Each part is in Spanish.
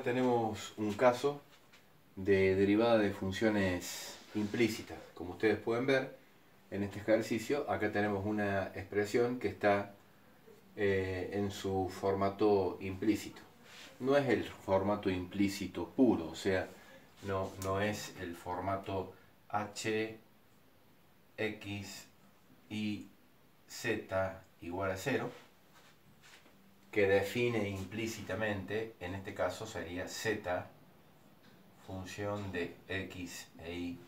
acá tenemos un caso de derivada de funciones implícitas. Como ustedes pueden ver, en este ejercicio, acá tenemos una expresión que está en su formato implícito. No es el formato implícito puro, o sea, no es el formato h, x y z igual a 0, que define implícitamente, en este caso sería z función de x e y.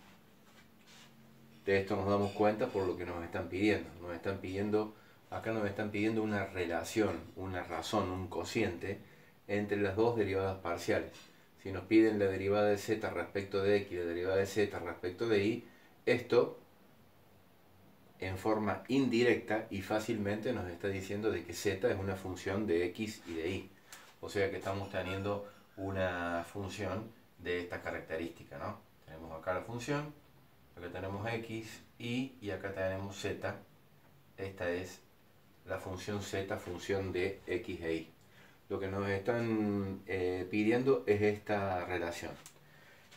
De esto nos damos cuenta por lo que nos están pidiendo. Acá nos están pidiendo una relación, una razón, un cociente entre las dos derivadas parciales. Si nos piden la derivada de z respecto de x y la derivada de z respecto de y, esto en forma indirecta y fácilmente nos está diciendo de que z es una función de x y de y. O sea que estamos teniendo una función de esta característica, ¿no? Tenemos acá la función, acá tenemos x, y acá tenemos z. Esta es la función z, función de x e y. Lo que nos están pidiendo es esta relación.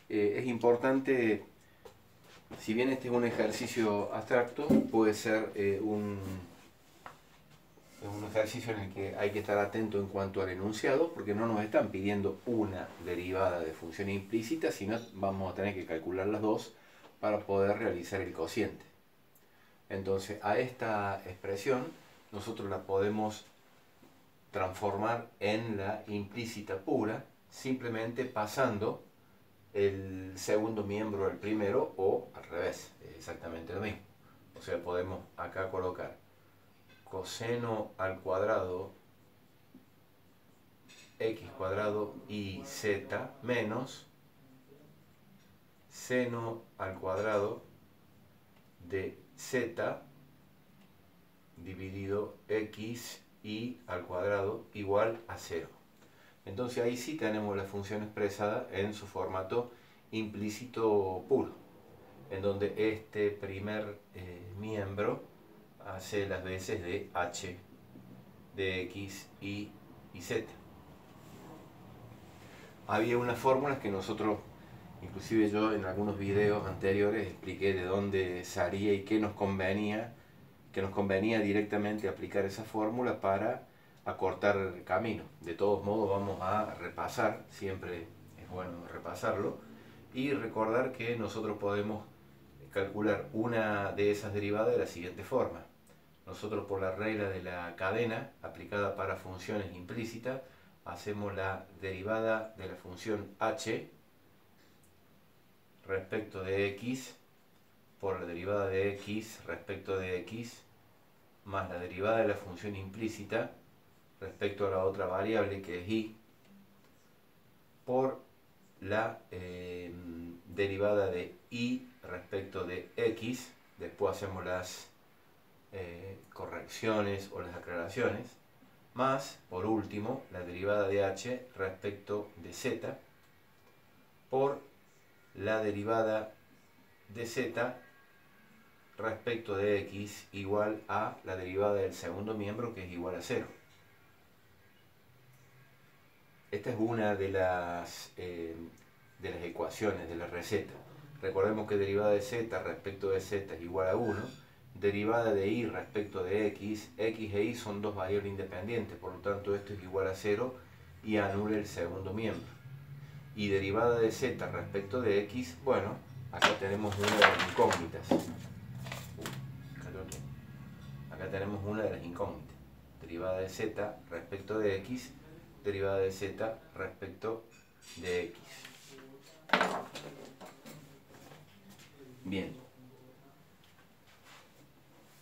Es importante, si bien este es un ejercicio abstracto, puede ser un ejercicio en el que hay que estar atento en cuanto al enunciado, porque no nos están pidiendo una derivada de función implícita, sino vamos a tener que calcular las dos para poder realizar el cociente. Entonces, a esta expresión nosotros la podemos transformar en la implícita pura, simplemente pasando el segundo miembro al primero o al revés, es exactamente lo mismo. O sea, podemos acá colocar coseno al cuadrado x cuadrado y z menos seno al cuadrado de z dividido x y al cuadrado igual a 0. Entonces ahí sí tenemos la función expresada en su formato implícito puro, en donde este primer miembro hace las veces de h, de x, y z. Había unas fórmulas que nosotros, inclusive yo en algunos videos anteriores expliqué de dónde salía y qué nos convenía directamente aplicar esa fórmula para acortar el camino. De todos modos vamos a repasar, siempre es bueno repasarlo, y recordar que nosotros podemos calcular una de esas derivadas de la siguiente forma. Nosotros, por la regla de la cadena aplicada para funciones implícitas, hacemos la derivada de la función h respecto de x por la derivada de x respecto de x más la derivada de la función implícita respecto a la otra variable que es y por la derivada de y respecto de x. Después hacemos las correcciones o las aclaraciones, más por último la derivada de h respecto de z por la derivada de z respecto de x igual a la derivada del segundo miembro, que es igual a 0. Esta es una de las ecuaciones de la receta. Recordemos que derivada de z respecto de z es igual a 1, derivada de y respecto de x e y son dos variables independientes, por lo tanto esto es igual a 0 y anula el segundo miembro. Y derivada de z respecto de x, bueno, acá tenemos una de las incógnitas. Acá tenemos una de las incógnitas. Derivada de z respecto de x, derivada de z respecto de x. Bien.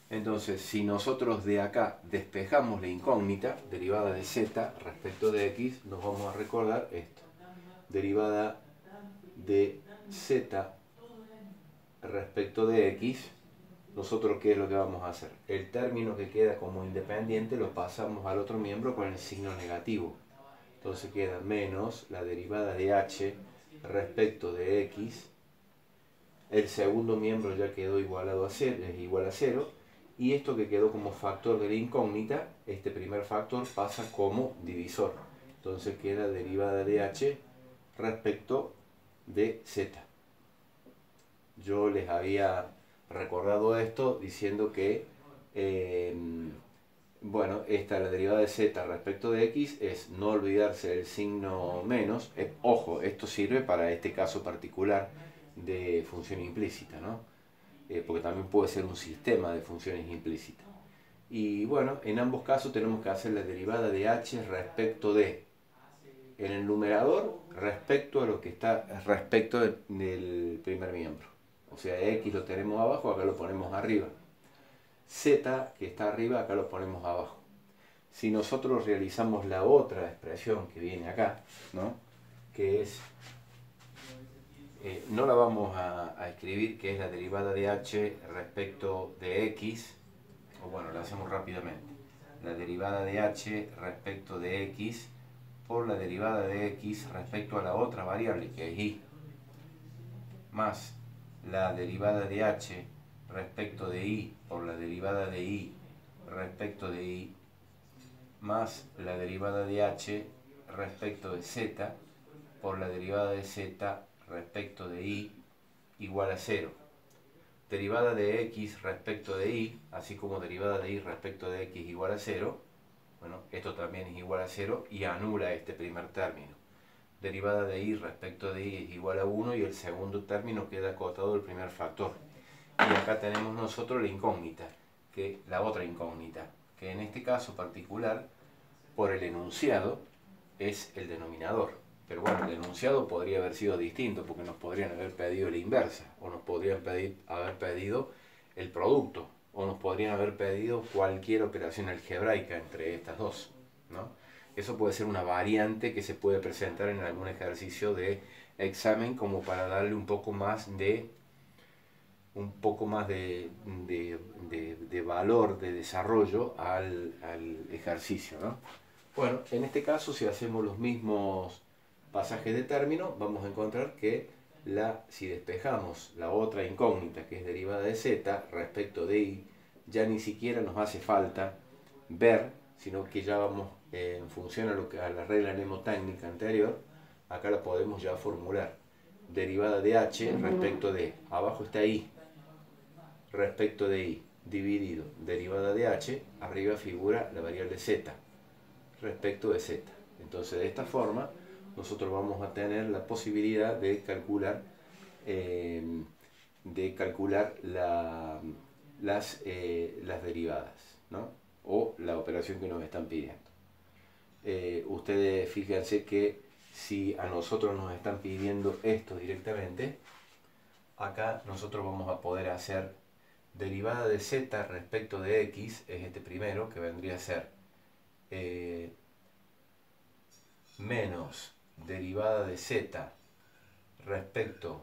Entonces, si nosotros de acá despejamos la incógnita, derivada de z respecto de x, nos vamos a recordar esto. Derivada de z respecto de x, nosotros ¿qué es lo que vamos a hacer? El término que queda como independiente lo pasamos al otro miembro con el signo negativo. Entonces queda menos la derivada de h respecto de x. El segundo miembro ya quedó igualado a 0, es igual a 0. Y esto que quedó como factor de la incógnita, este primer factor pasa como divisor. Entonces queda derivada de h respecto de z. Yo les había recordado esto diciendo que, bueno, la derivada de z respecto de x es no olvidarse del signo menos. Ojo, esto sirve para este caso particular de función implícita, ¿no? Porque también puede ser un sistema de funciones implícitas. Y bueno, en ambos casos tenemos que hacer la derivada de h respecto de, en el numerador, respecto a lo que está respecto del primer miembro. O sea, x lo tenemos abajo, acá lo ponemos arriba. Z, que está arriba, acá lo ponemos abajo. Si nosotros realizamos la otra expresión que viene acá, ¿no? Que es, no la vamos a escribir, que es la derivada de h respecto de x, o bueno, la hacemos rápidamente. La derivada de h respecto de x por la derivada de x respecto a la otra variable, que es y, más la derivada de h respecto de y por la derivada de y respecto de y, más la derivada de h respecto de z por la derivada de z respecto de y igual a 0. Derivada de x respecto de y, así como derivada de y respecto de x igual a 0, bueno, esto también es igual a 0 y anula este primer término. Derivada de y respecto de y es igual a 1 y el segundo término queda acotado del primer factor. Y acá tenemos nosotros la incógnita, la otra incógnita, que en este caso particular, por el enunciado, es el denominador. Pero bueno, el enunciado podría haber sido distinto, porque nos podrían haber pedido la inversa, o nos podrían haber pedido el producto, o nos podrían haber pedido cualquier operación algebraica entre estas dos, ¿no? Eso puede ser una variante que se puede presentar en algún ejercicio de examen como para darle un poco más de valor, de desarrollo al ejercicio, ¿no? Bueno, en este caso, si hacemos los mismos pasajes de término, vamos a encontrar que si despejamos la otra incógnita, que es derivada de z respecto de y, ya ni siquiera nos hace falta ver, sino que ya vamos en función a la regla mnemotécnica anterior, acá la podemos ya formular. Derivada de h respecto de, abajo está y, respecto de y, dividido derivada de h, arriba figura la variable z, respecto de z. Entonces, de esta forma, nosotros vamos a tener la posibilidad de calcular las derivadas, ¿no? O la operación que nos están pidiendo. Ustedes fíjense que si a nosotros nos están pidiendo esto directamente, acá nosotros vamos a poder hacer derivada de z respecto de x, es este primero, que vendría a ser menos derivada de z respecto,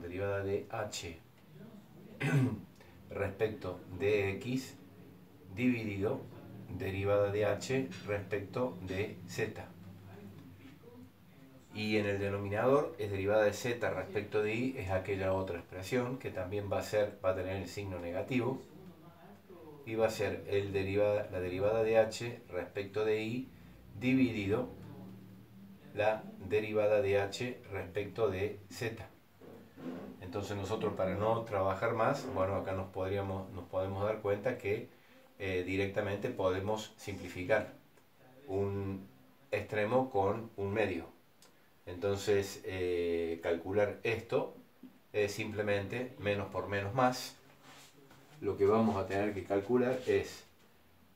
derivada de h respecto de x dividido derivada de h respecto de z. Y en el denominador es derivada de z respecto de y, es aquella otra expresión que también va a tener el signo negativo y va a ser la derivada de h respecto de y dividido la derivada de h respecto de z. Entonces nosotros, para no trabajar más, bueno, acá nos podemos dar cuenta que directamente podemos simplificar un extremo con un medio. Entonces calcular esto es simplemente menos por menos más. Lo que vamos a tener que calcular es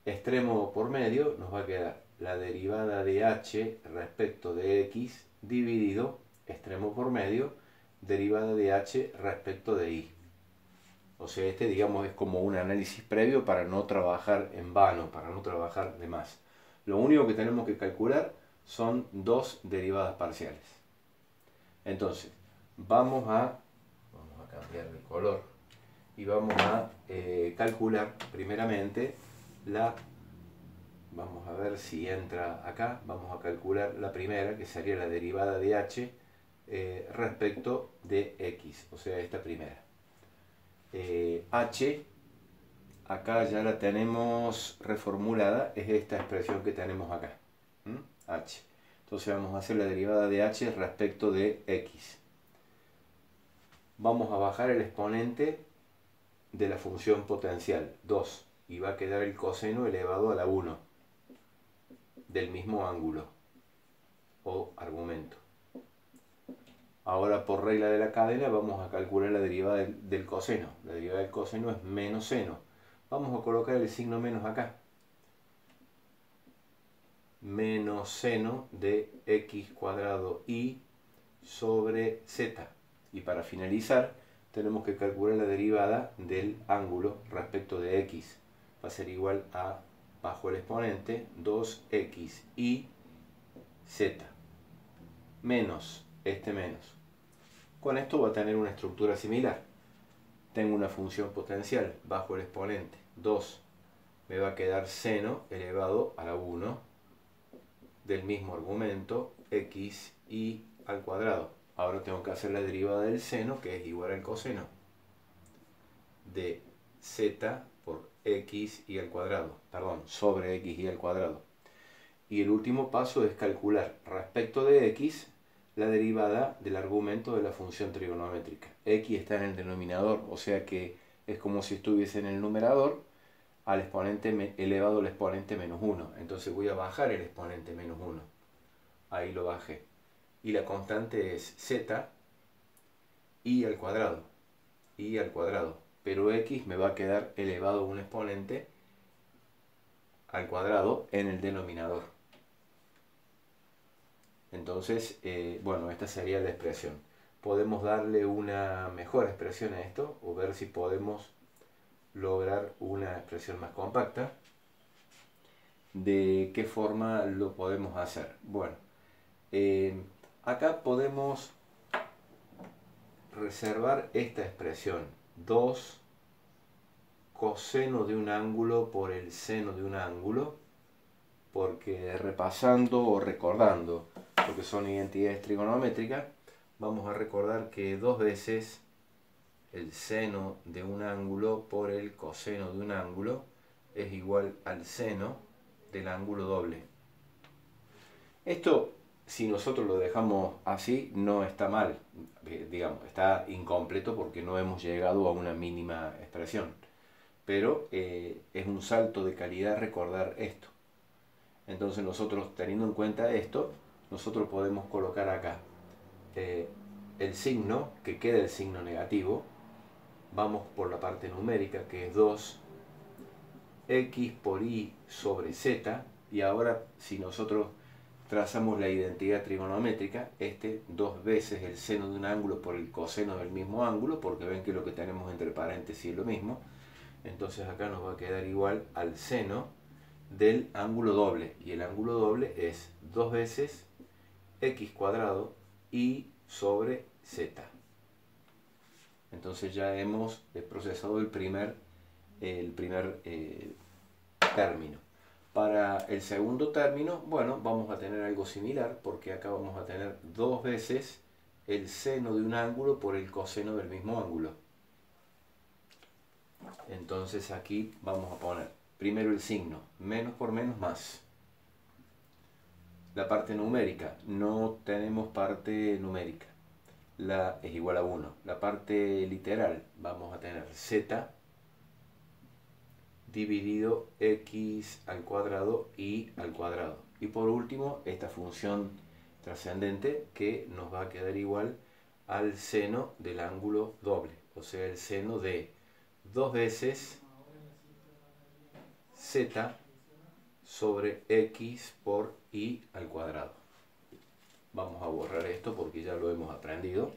extremo por medio, nos va a quedar la derivada de h respecto de x dividido extremo por medio derivada de h respecto de y. O sea, digamos, es como un análisis previo para no trabajar en vano, para no trabajar de más. Lo único que tenemos que calcular son dos derivadas parciales. Entonces, vamos a cambiar de color y vamos a calcular primeramente vamos a ver si entra acá, vamos a calcular la primera, que sería la derivada de h respecto de x, o sea, esta primera. H acá ya la tenemos reformulada, es esta expresión que tenemos acá, h. Entonces vamos a hacer la derivada de h respecto de x. Vamos a bajar el exponente de la función potencial, 2, y va a quedar el coseno elevado a la 1 del mismo ángulo o argumento. Ahora, por regla de la cadena, vamos a calcular la derivada del coseno. La derivada del coseno es menos seno. Vamos a colocar el signo menos acá. Menos seno de x cuadrado y sobre z. Y para finalizar, tenemos que calcular la derivada del ángulo respecto de x. Va a ser igual a, bajo el exponente, 2x y z. Menos este menos. Con esto va a tener una estructura similar. Tengo una función potencial bajo el exponente 2. Me va a quedar seno elevado a la 1 del mismo argumento x y al cuadrado. Ahora tengo que hacer la derivada del seno, que es igual al coseno de z por x y al cuadrado. Perdón, sobre x y al cuadrado. Y el último paso es calcular respecto de x la derivada del argumento de la función trigonométrica. X está en el denominador, o sea que es como si estuviese en el numerador al exponente elevado al exponente menos 1. Entonces voy a bajar el exponente menos 1. Ahí lo bajé. Y la constante es z y al cuadrado. Y al cuadrado. Pero x me va a quedar elevado a un exponente al cuadrado en el denominador. Entonces, bueno, esta sería la expresión. Podemos darle una mejor expresión a esto o ver si podemos lograr una expresión más compacta. ¿De qué forma lo podemos hacer? Bueno, acá podemos reservar esta expresión. 2 coseno de un ángulo por el seno de un ángulo, porque repasando o recordando, porque son identidades trigonométricas, vamos a recordar que 2 veces el seno de un ángulo por el coseno de un ángulo es igual al seno del ángulo doble. Esto, si nosotros lo dejamos así, no está mal, digamos, está incompleto porque no hemos llegado a una mínima expresión. Pero es un salto de calidad recordar esto. Entonces nosotros, teniendo en cuenta esto, nosotros podemos colocar acá el signo, que queda el signo negativo. Vamos por la parte numérica, que es 2x por y sobre z. Y ahora, si nosotros trazamos la identidad trigonométrica, 2 veces el seno de un ángulo por el coseno del mismo ángulo, porque ven que lo que tenemos entre paréntesis es lo mismo. Entonces acá nos va a quedar igual al seno del ángulo doble. Y el ángulo doble es 2 veces x cuadrado y sobre z. Entonces ya hemos procesado el primer término. Para el segundo término, bueno, vamos a tener algo similar, porque acá vamos a tener 2 veces el seno de un ángulo por el coseno del mismo ángulo. Entonces aquí vamos a poner primero el signo, menos por menos más. La parte numérica, no tenemos parte numérica, es igual a 1. La parte literal, vamos a tener z dividido x al cuadrado y al cuadrado. Y por último, esta función trascendente que nos va a quedar igual al seno del ángulo doble, o sea, el seno de 2 veces z sobre x por y al cuadrado. Vamos a borrar esto porque ya lo hemos aprendido.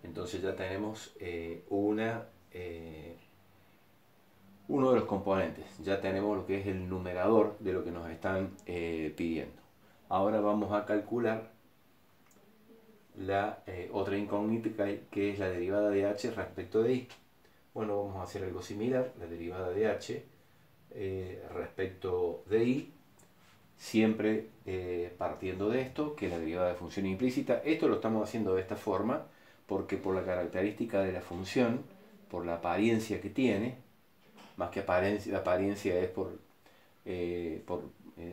Entonces ya tenemos uno de los componentes. Ya tenemos lo que es el numerador de lo que nos están pidiendo. Ahora vamos a calcular la otra incógnita, que es la derivada de h respecto de y. Bueno, vamos a hacer algo similar. La derivada de h respecto de y, siempre partiendo de esto, que es la derivada de función implícita. Esto lo estamos haciendo de esta forma porque por la característica de la función, por la apariencia que tiene, más que apariencia es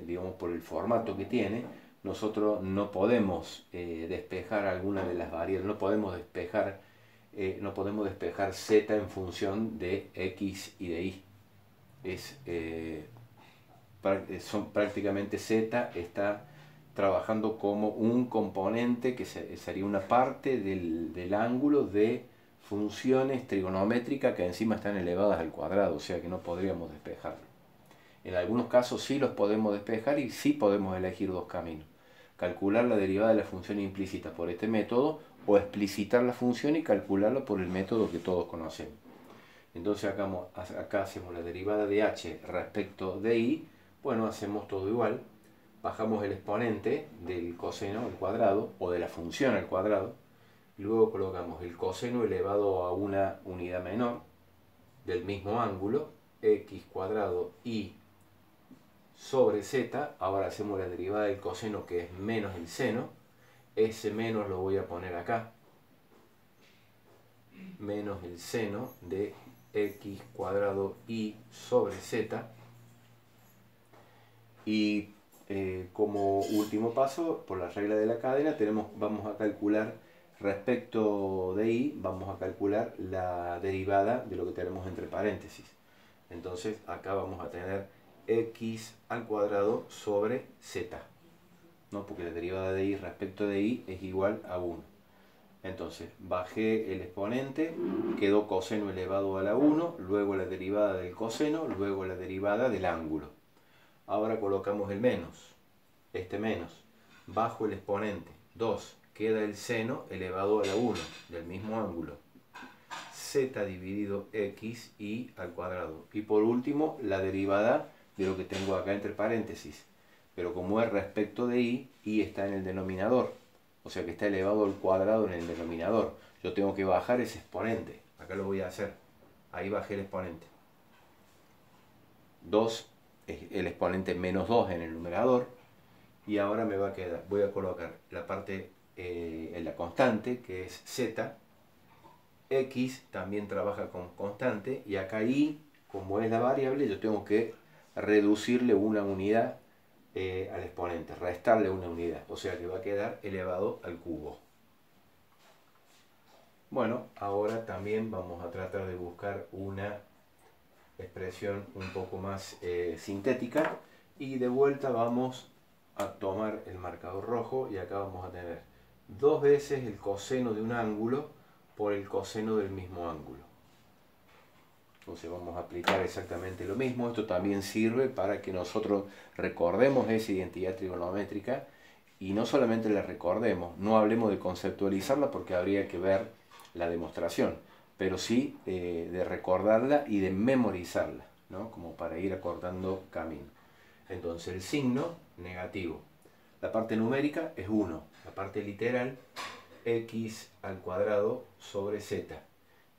digamos, por el formato que tiene. Nosotros no podemos despejar alguna de las variables, no podemos despejar z en función de x y de y. Son prácticamente z está trabajando como un componente que sería una parte del ángulo de funciones trigonométricas que encima están elevadas al cuadrado, o sea que no podríamos despejarlo. En algunos casos sí los podemos despejar y sí podemos elegir dos caminos: calcular la derivada de la función implícita por este método, o explicitar la función y calcularla por el método que todos conocemos. Entonces acá hacemos la derivada de h respecto de y. Bueno, hacemos todo igual. Bajamos el exponente del coseno al cuadrado, o de la función al cuadrado, y luego colocamos el coseno elevado a una unidad menor del mismo ángulo, x cuadrado y sobre z. Ahora hacemos la derivada del coseno, que es menos el seno. Ese menos lo voy a poner acá, menos el seno de x cuadrado y sobre z. Y como último paso, por la regla de la cadena, vamos a calcular respecto de y, vamos a calcular la derivada de lo que tenemos entre paréntesis. Entonces acá vamos a tener x al cuadrado sobre z, ¿no? Porque la derivada de y respecto de y es igual a 1. Entonces bajé el exponente, quedó coseno elevado a la 1, luego la derivada del coseno, luego la derivada del ángulo. Ahora colocamos el menos, este menos, bajo el exponente, 2, queda el seno elevado a la 1 del mismo ángulo, z dividido x y al cuadrado. Y por último, la derivada de lo que tengo acá entre paréntesis. Pero como es respecto de y está en el denominador, o sea que está elevado al cuadrado en el denominador. Yo tengo que bajar ese exponente. Acá lo voy a hacer. Ahí bajé el exponente. 2 es el exponente menos 2 en el numerador. Y ahora me va a quedar, voy a colocar la parte en la constante, que es z. X también trabaja con constante, y acá y, como es la variable, yo tengo que reducirle una unidad al exponente, restarle una unidad, o sea que va a quedar elevado al cubo. Bueno, ahora también vamos a tratar de buscar una expresión un poco más sintética, y de vuelta vamos a tomar el marcador rojo, y acá vamos a tener dos veces el coseno de un ángulo por el coseno del mismo ángulo. Entonces vamos a aplicar exactamente lo mismo. Esto también sirve para que nosotros recordemos esa identidad trigonométrica, y no solamente la recordemos, no hablemos de conceptualizarla porque habría que ver la demostración, pero sí de recordarla y de memorizarla, ¿no? Como para ir acortando camino. Entonces el signo negativo, la parte numérica es 1, la parte literal x al cuadrado sobre z.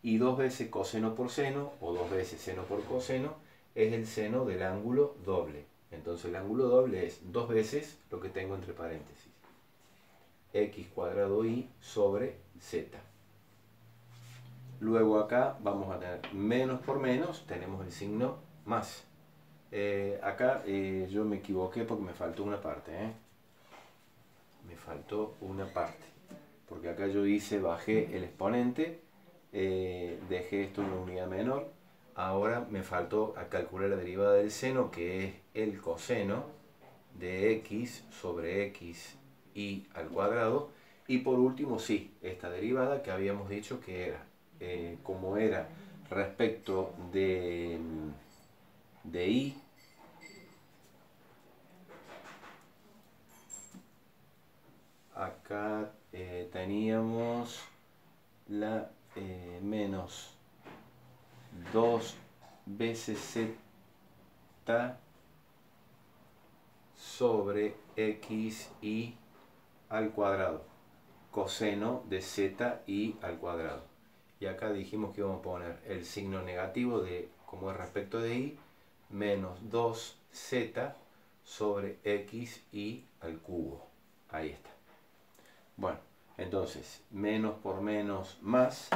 Y dos veces coseno por seno, o dos veces seno por coseno, es el seno del ángulo doble. Entonces el ángulo doble es dos veces lo que tengo entre paréntesis, x cuadrado y sobre z. Luego acá vamos a tener menos por menos, tenemos el signo más. Acá yo me equivoqué porque me faltó una parte. Me faltó una parte. Porque acá yo bajé el exponente, dejé esto en una unidad menor. Ahora me faltó a calcular la derivada del seno, que es el coseno de x sobre x y al cuadrado. Y por último, sí, esta derivada que habíamos dicho que era, como era respecto de y, acá teníamos la menos 2 veces z sobre x y al cuadrado, coseno de z y al cuadrado. Y acá dijimos que íbamos a poner el signo negativo de, como es respecto de y, menos 2z sobre x y al cubo. Ahí está. Bueno, entonces, menos por menos más.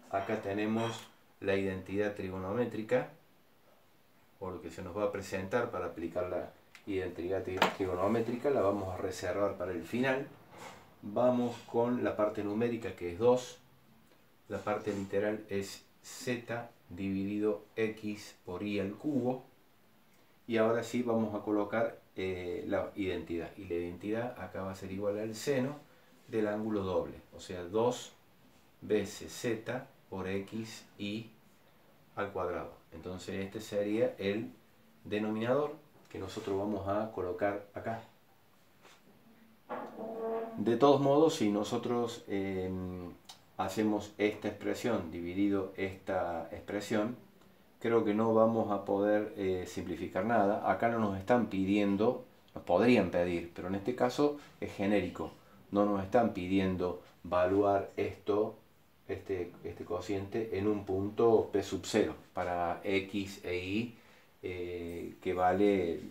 Acá tenemos la identidad trigonométrica, o lo que se nos va a presentar para aplicar la identidad trigonométrica la vamos a reservar para el final. Vamos con la parte numérica, que es 2. La parte literal es z dividido x por y al cubo. Y ahora sí vamos a colocar la identidad. Y la identidad acá va a ser igual al seno del ángulo doble. O sea, 2 veces z por x y al cuadrado. Entonces este sería el denominador que nosotros vamos a colocar acá. De todos modos, si nosotros hacemos esta expresión dividido esta expresión, creo que no vamos a poder simplificar nada. Acá no nos están pidiendo, nos podrían pedir, pero en este caso es genérico. No nos están pidiendo evaluar esto, este cociente en un punto P sub 0 para X e Y que vale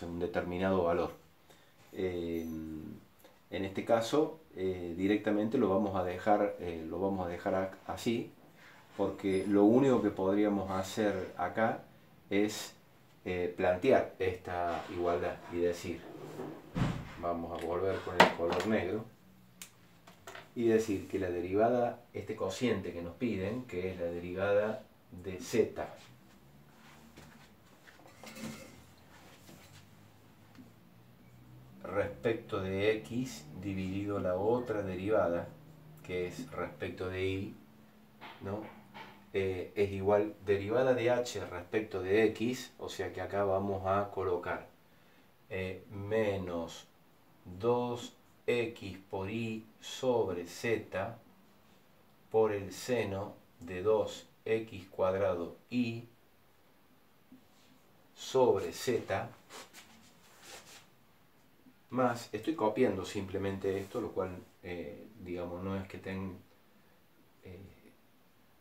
un determinado valor. En este caso directamente lo vamos a dejar así, porque lo único que podríamos hacer acá es plantear esta igualdad y decir, vamos a volver con el color negro, y decir que la derivada, este cociente que nos piden, que es la derivada de z respecto de x dividido la otra derivada, que es respecto de y, ¿no? Es igual derivada de h respecto de x, o sea que acá vamos a colocar menos 2x por y sobre z por el seno de 2x cuadrado y sobre z, más, estoy copiando simplemente esto, lo cual digamos no es que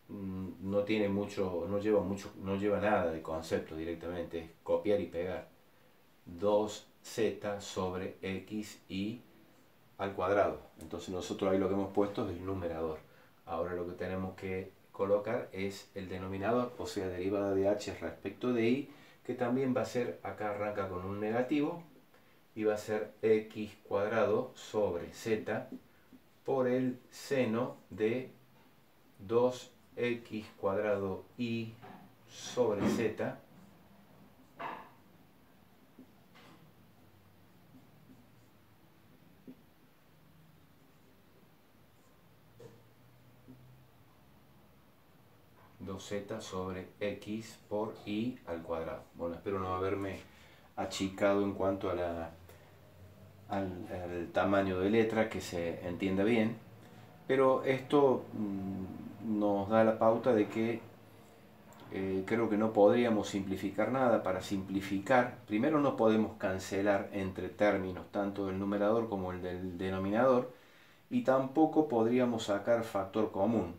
no tiene mucho, no lleva nada de concepto directamente, es copiar y pegar. 2z sobre x y al cuadrado. Entonces nosotros ahí lo que hemos puesto es el numerador. Ahora lo que tenemos que colocar es el denominador, o sea, derivada de h respecto de y, que también va a ser, acá arranca con un negativo, y va a ser x cuadrado sobre z por el seno de 2x cuadrado y sobre z z sobre x por y al cuadrado. Bueno, espero no haberme achicado en cuanto a al tamaño de letra, que se entienda bien, pero esto nos da la pauta de que creo que no podríamos simplificar nada. Para simplificar, primero no podemos cancelar entre términos tanto del numerador como el del denominador, y tampoco podríamos sacar factor común,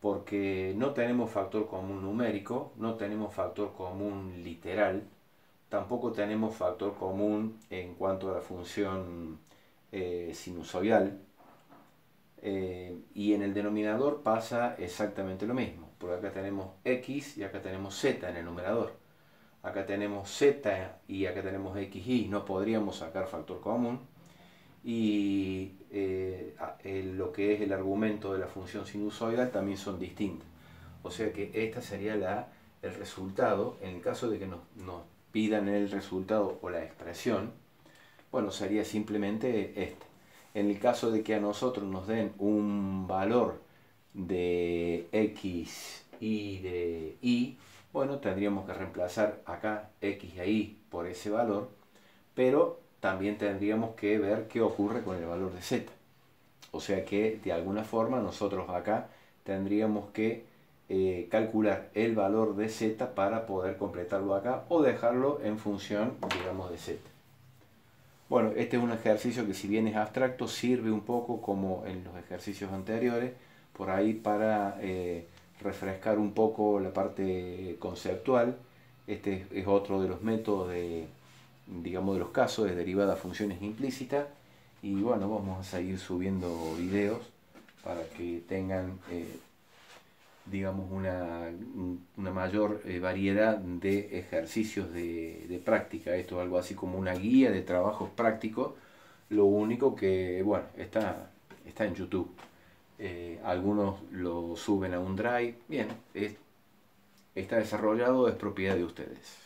porque no tenemos factor común numérico, no tenemos factor común literal, tampoco tenemos factor común en cuanto a la función sinusoidal, y en el denominador pasa exactamente lo mismo, porque acá tenemos x y acá tenemos z en el numerador, acá tenemos z y acá tenemos xy, no podríamos sacar factor común, y lo que es el argumento de la función sinusoidal también son distintas. O sea que esta sería el resultado. En el caso de que nos pidan el resultado o la expresión, bueno, sería simplemente este. En el caso de que a nosotros nos den un valor de x y de y, bueno, tendríamos que reemplazar acá x y y por ese valor, pero también tendríamos que ver qué ocurre con el valor de z. O sea que de alguna forma nosotros acá tendríamos que calcular el valor de z para poder completarlo acá, o dejarlo en función, digamos, de z. Bueno, este es un ejercicio que, si bien es abstracto, sirve un poco como en los ejercicios anteriores, por ahí para refrescar un poco la parte conceptual. Este es otro de los métodos digamos, de los casos de derivada a funciones implícitas. Y bueno, vamos a seguir subiendo videos para que tengan digamos, una mayor variedad de ejercicios de práctica. Esto es algo así como una guía de trabajos prácticos. Lo único que, bueno, está en YouTube. Algunos lo suben a un Drive. Bien, está desarrollado, es propiedad de ustedes.